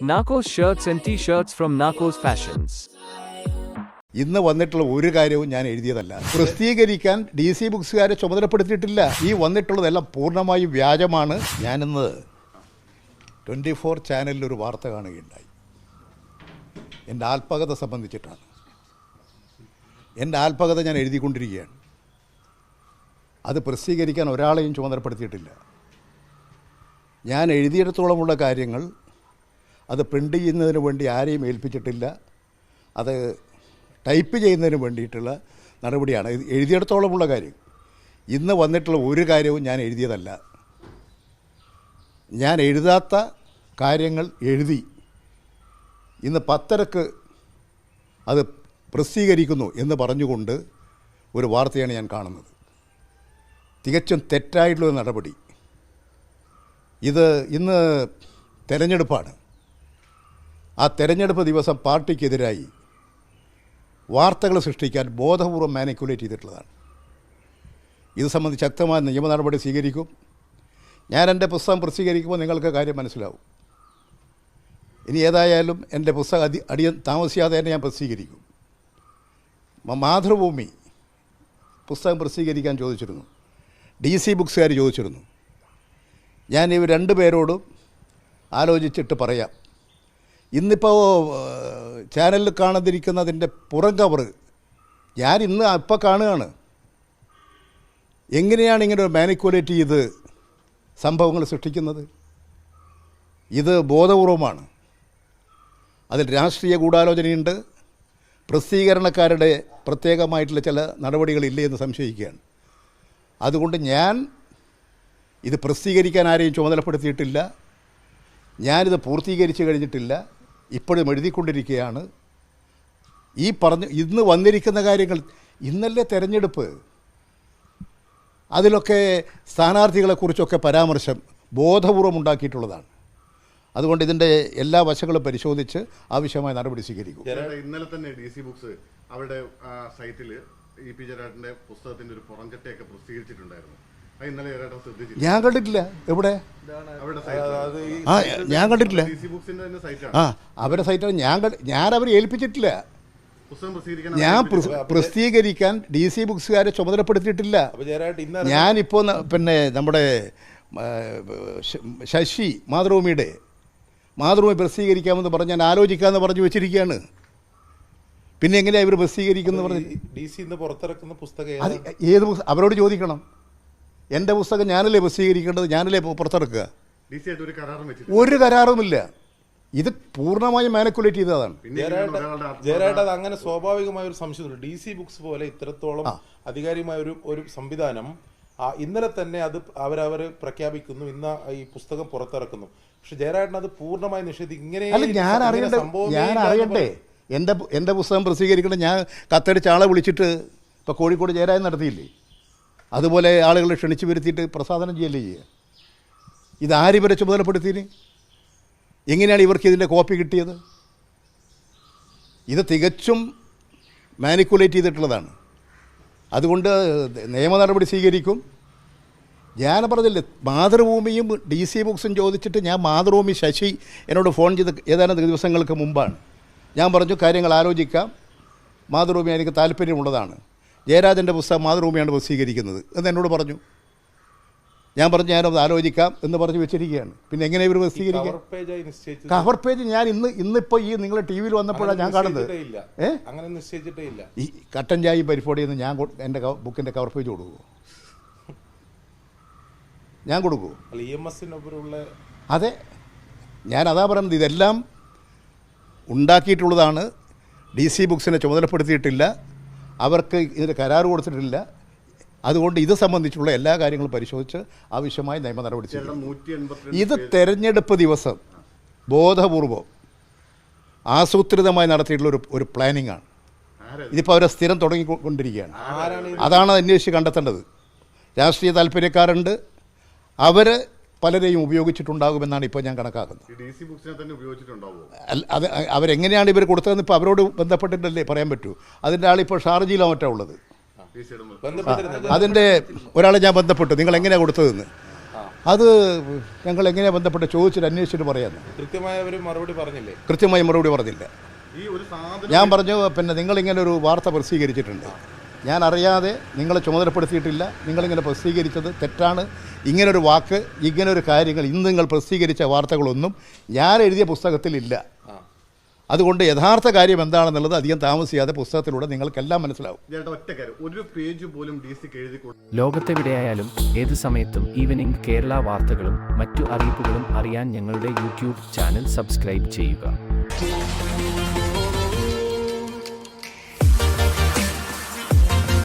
Narcos shirts and t-shirts from Narcos Fashions. ഇന്ന് വന്നിട്ടുള്ള ഒരു കാര്യവും ഞാൻ എഴുതിയതല്ല. പ്രസിദ്ധീകരിക്കാൻ DC ബുക്സുകാരെ ചുമതലപ്പെടുത്തിയിട്ടില്ല. ഈ വന്നിട്ടുള്ളതെല്ലാം പൂർണ്ണമായും വ്യാജമാണ്. ഞാനിന്ന് 24 ചാനലിൽ ഒരു വാർത്ത കാണുകയുണ്ടായി. എൻ്റെ ആത്മകഥ സംബന്ധിച്ചിട്ടാണ്. എൻ്റെ ആത്മകഥ ഞാൻ എഴുതിക്കൊണ്ടിരിക്കുകയാണ്. അത് പ്രസിദ്ധീകരിക്കാൻ ഒരാളെയും ചുമതലപ്പെടുത്തിയിട്ടില്ല. ഞാൻ എഴുതിയിടത്തോളമുള്ള കാര്യങ്ങൾ അത് പ്രിൻ്റ് ചെയ്യുന്നതിന് വേണ്ടി ആരെയും ഏൽപ്പിച്ചിട്ടില്ല. അത് ടൈപ്പ് ചെയ്യുന്നതിന് വേണ്ടിയിട്ടുള്ള നടപടിയാണ്. ഇത് എഴുതിയിടത്തോളമുള്ള കാര്യം. ഇന്ന് വന്നിട്ടുള്ള ഒരു കാര്യവും ഞാൻ എഴുതിയതല്ല. ഞാൻ എഴുതാത്ത കാര്യങ്ങൾ എഴുതി ഇന്ന് 10:30 അത് പ്രസിദ്ധീകരിക്കുന്നു എന്ന് പറഞ്ഞുകൊണ്ട് ഒരു വാർത്തയാണ് ഞാൻ കാണുന്നത്. തികച്ചും തെറ്റായിട്ടുള്ള നടപടി. ഇത് ഇന്ന് തെരഞ്ഞെടുപ്പാണ്. ആ തെരഞ്ഞെടുപ്പ് ദിവസം പാർട്ടിക്കെതിരായി വാർത്തകൾ സൃഷ്ടിക്കാൻ ബോധപൂർവം മാനിക്കുലേറ്റ് ചെയ്തിട്ടുള്ളതാണ്. ഇത് സംബന്ധിച്ച് ശക്തമായ നിയമ നടപടി സ്വീകരിക്കും. ഞാൻ എൻ്റെ പുസ്തകം പ്രസിദ്ധീകരിക്കുമ്പോൾ നിങ്ങൾക്ക് കാര്യം മനസ്സിലാവും. ഇനി ഏതായാലും എൻ്റെ പുസ്തകം അധികം താമസിയാതെ തന്നെ ഞാൻ പ്രസിദ്ധീകരിക്കും. മാതൃഭൂമി പുസ്തകം പ്രസിദ്ധീകരിക്കാൻ ചോദിച്ചിരുന്നു. DC ബുക്സുകാർ ചോദിച്ചിരുന്നു. ഞാൻ ഇവർ രണ്ടുപേരോടും ആലോചിച്ചിട്ട് പറയാം. ഇന്നിപ്പോൾ ചാനലിൽ കാണാതിരിക്കുന്നതിൻ്റെ പുറം കവർ ഞാൻ ഇന്ന് ഇപ്പോൾ കാണുകയാണ്. എങ്ങനെയാണ് ഇങ്ങനെ ഒരു മാനിക്കുലേറ്റ് ചെയ്ത് സംഭവങ്ങൾ സൃഷ്ടിക്കുന്നത്? ഇത് ബോധപൂർവമാണ്. അതിൽ രാഷ്ട്രീയ ഗൂഢാലോചനയുണ്ട്. പ്രസിദ്ധീകരണക്കാരുടെ പ്രത്യേകമായിട്ടുള്ള ചില നടപടികളില്ലേ എന്ന് സംശയിക്കുകയാണ്. അതുകൊണ്ട് ഞാൻ ഇത് പ്രസിദ്ധീകരിക്കാൻ ആരെയും ചുമതലപ്പെടുത്തിയിട്ടില്ല. ഞാനിത് പൂർത്തീകരിച്ച് കഴിഞ്ഞിട്ടില്ല. ഇപ്പോഴും എഴുതിക്കൊണ്ടിരിക്കുകയാണ്. ഇന്ന് വന്നിരിക്കുന്ന കാര്യങ്ങൾ, ഇന്നല്ലേ തെരഞ്ഞെടുപ്പ്, അതിലൊക്കെ സ്ഥാനാർത്ഥികളെക്കുറിച്ചൊക്കെ പരാമർശം ബോധപൂർവം ഉണ്ടാക്കിയിട്ടുള്ളതാണ്. അതുകൊണ്ട് ഇതിൻ്റെ എല്ലാ വശങ്ങളും പരിശോധിച്ച് ആവശ്യമായ നടപടി സ്വീകരിക്കും. ഇന്നലെ തന്നെ DC ബുക്സ് അവരുടെ സൈറ്റിൽ EP ജയരാജന്റെ പുസ്തകത്തിന്റെ ഒരു പുറംചട്ടയൊക്കെ പ്രസിദ്ധീകരിച്ചിട്ടുണ്ടായിരുന്നു. ഞാൻ കണ്ടിട്ടില്ല. എവിടെ? ഞാൻ കണ്ടിട്ടില്ല. അവരുടെ സൈറ്റാണ്. ഞാൻ അവരെ ഏൽപ്പിച്ചിട്ടില്ല. ഞാൻ പ്രസിദ്ധീകരിക്കാൻ DC ബുക്സുകാരെ ചുമതലപ്പെടുത്തിയിട്ടില്ല. ഞാനിപ്പോൾ പിന്നെ നമ്മുടെ ശശി മാതൃഭൂമി പ്രസിദ്ധീകരിക്കാമെന്ന് പറഞ്ഞ് ഞാൻ ആലോചിക്കാമെന്ന് പറഞ്ഞു വെച്ചിരിക്കുകയാണ്. പിന്നെ എങ്ങനെയാണ് ഇവർ പ്രസിദ്ധീകരിക്കുന്നത് പറഞ്ഞ് DC ഇന്ന് പുറത്തിറക്കുന്ന പുസ്തകം അത് ഏത് അവരോട് ചോദിക്കണം. എൻ്റെ പുസ്തകം ഞാനല്ലേ പ്രസിദ്ധീകരിക്കേണ്ടത്, ഞാനല്ലേ പുറത്തിറക്കുക? ഒരു കരാറുമില്ല. ഇത് പൂർണ്ണമായും മാനിക്കുലേറ്റ് ചെയ്തതാണ്. ജയരാട്ട് അത് അങ്ങനെ സ്വാഭാവികമായ ഒരു സംശയമുണ്ട്. DC ബുക്സ് പോലെ ഇത്രത്തോളം അധികാരികമായ ഒരു സംവിധാനം ഇന്നലെ തന്നെ അത് അവരവർ പ്രഖ്യാപിക്കുന്നു, ഇന്ന് ഈ പുസ്തകം പുറത്തിറക്കുന്നു. പക്ഷെ ജയരാട്ടൻ അത് പൂർണ്ണമായി നിഷേധിക്കും. ഇങ്ങനെ ഞാൻ അറിയണ്ടേ എൻ്റെ പുസ്തകം പ്രസിദ്ധീകരിക്കേണ്ടത്? ഞാൻ കത്തടിച്ച ആളെ വിളിച്ചിട്ട് ഇപ്പോൾ കോഴിക്കോട് ജയരാജൻ നടത്തിയില്ലേ, അതുപോലെ ആളുകളെ ക്ഷണിച്ചു വരുത്തിയിട്ട് പ്രസാദനം ചെയ്യല്ലേ ചെയ്യുക? ഇതാരിവരെ ചുമതലപ്പെടുത്തിന്? എങ്ങനെയാണ് ഇവർക്ക് ഇതിൻ്റെ കോപ്പി കിട്ടിയത്? ഇത് തികച്ചും മാനിക്കുലേറ്റ് ചെയ്തിട്ടുള്ളതാണ്. അതുകൊണ്ട് നിയമ നടപടി സ്വീകരിക്കും. ഞാൻ പറഞ്ഞില്ലേ, മാതൃഭൂമിയും DC ബുക്സും ചോദിച്ചിട്ട് ഞാൻ മാതൃഭൂമി ശശി എന്നോട് ഫോൺ ചെയ്ത് ഏതാനും ദിവസങ്ങൾക്ക് മുമ്പാണ്. ഞാൻ പറഞ്ഞു കാര്യങ്ങൾ ആലോചിക്കാം, മാതൃഭൂമി എനിക്ക് താല്പര്യമുള്ളതാണ്, ജയരാജൻ്റെ പുസ്തകം മാതൃഭൂമിയാണ് പ്രസിദ്ധീകരിക്കുന്നത് എന്ന് എന്നോട് പറഞ്ഞു. ഞാൻ പറഞ്ഞു ഞാനത് ആലോചിക്കാം എന്ന് പറഞ്ഞു വെച്ചിരിക്കുകയാണ്. പിന്നെ എങ്ങനെ ഇവർ പ്രസിദ്ധീകരിക്കാം? കവർ പേജ് ഞാൻ ഇന്നിപ്പോൾ ഈ നിങ്ങളെ TV വന്നപ്പോഴാണ് ഞാൻ കാണുന്നത്. ഈ കട്ടൻ ചായയും പരിപ്പോടിയെന്ന് ഞാൻ എൻ്റെ ബുക്കിൻ്റെ കവർ പേജ് കൊടുക്കുമോ? ഞാൻ കൊടുക്കുമോ? അതെ, ഞാൻ അതാ പറയുന്നത്. ഇതെല്ലാം ഉണ്ടാക്കിയിട്ടുള്ളതാണ്. DC ബുക്സിനെ ചുമതലപ്പെടുത്തിയിട്ടില്ല, അവർക്ക് ഇതിന് കരാർ കൊടുത്തിട്ടില്ല. അതുകൊണ്ട് ഇത് സംബന്ധിച്ചുള്ള എല്ലാ കാര്യങ്ങളും പരിശോധിച്ച് ആവശ്യമായ നിയമ നടപടി സ്വീകരിക്കും. ഇത് തെരഞ്ഞെടുപ്പ് ദിവസം ബോധപൂർവം ആസൂത്രിതമായി നടത്തിയിട്ടുള്ള ഒരു പ്ലാനിംഗ് ആണ്. ഇതിപ്പോൾ അവരെ സ്ഥിരം തുടങ്ങിക്കൊണ്ടിരിക്കുകയാണ്. അതാണ് അന്വേഷിച്ച് കണ്ടെത്തേണ്ടത്. രാഷ്ട്രീയ താല്പര്യക്കാരുണ്ട്, അവർ പലരെയും ഉപയോഗിച്ചിട്ടുണ്ടാകുമെന്നാണ് ഇപ്പോൾ ഞാൻ കണക്കാക്കുന്നത്. അത് അവരെങ്ങനെയാണ് ഇവർ കൊടുത്തതെന്ന് ഇപ്പോൾ അവരോട് ബന്ധപ്പെട്ടിട്ടല്ലേ പറയാൻ പറ്റൂ. അതിൻ്റെ ആളിപ്പോൾ ഷാർജയിലോ മറ്റോ ഉള്ളത്. അതിൻ്റെ ഒരാളെ ഞാൻ ബന്ധപ്പെട്ടു, നിങ്ങൾ എങ്ങനെയാണ് കൊടുത്തതെന്ന്. അത് ഞങ്ങൾ എങ്ങനെയാണ് ബന്ധപ്പെട്ട് ചോദിച്ചിട്ട് അന്വേഷിച്ചിട്ട് പറയാമെന്ന്. കൃത്യമായ ഒരു മറുപടി പറഞ്ഞില്ലേ? കൃത്യമായി മറുപടി പറഞ്ഞില്ല. ഈ ഒരു സാധനം ഞാൻ പറഞ്ഞു, പിന്നെ നിങ്ങളിങ്ങനെ ഒരു വാർത്ത പ്രസിദ്ധീകരിച്ചിട്ടുണ്ട്, ഞാൻ അറിയാതെ നിങ്ങളെ ചുമതലപ്പെടുത്തിയിട്ടില്ല, നിങ്ങളിങ്ങനെ പ്രസിദ്ധീകരിച്ചത് തെറ്റാണ്, ഇങ്ങനൊരു വാക്ക്, ഇങ്ങനൊരു കാര്യങ്ങൾ ഇന്ന് നിങ്ങൾ പ്രസിദ്ധീകരിച്ച വാർത്തകളൊന്നും ഞാൻ എഴുതിയ പുസ്തകത്തിലില്ല. അതുകൊണ്ട് യഥാർത്ഥ കാര്യം എന്താണെന്നുള്ളത് അധികം താമസിയാതെ പുസ്തകത്തിലൂടെ നിങ്ങൾക്കെല്ലാം മനസ്സിലാവും. ഒറ്റ കാര്യം, ഒരു പേജ് പോലും DC എഴുതി കൊടുത്തു. ലോകത്തെവിടെയായാലും ഏത് സമയത്തും ഈവനിംഗ് കേരള വാർത്തകളും മറ്റു അറിയിപ്പുകളും അറിയാൻ ഞങ്ങളുടെ യൂട്യൂബ് ചാനൽ സബ്സ്ക്രൈബ് ചെയ്യുക.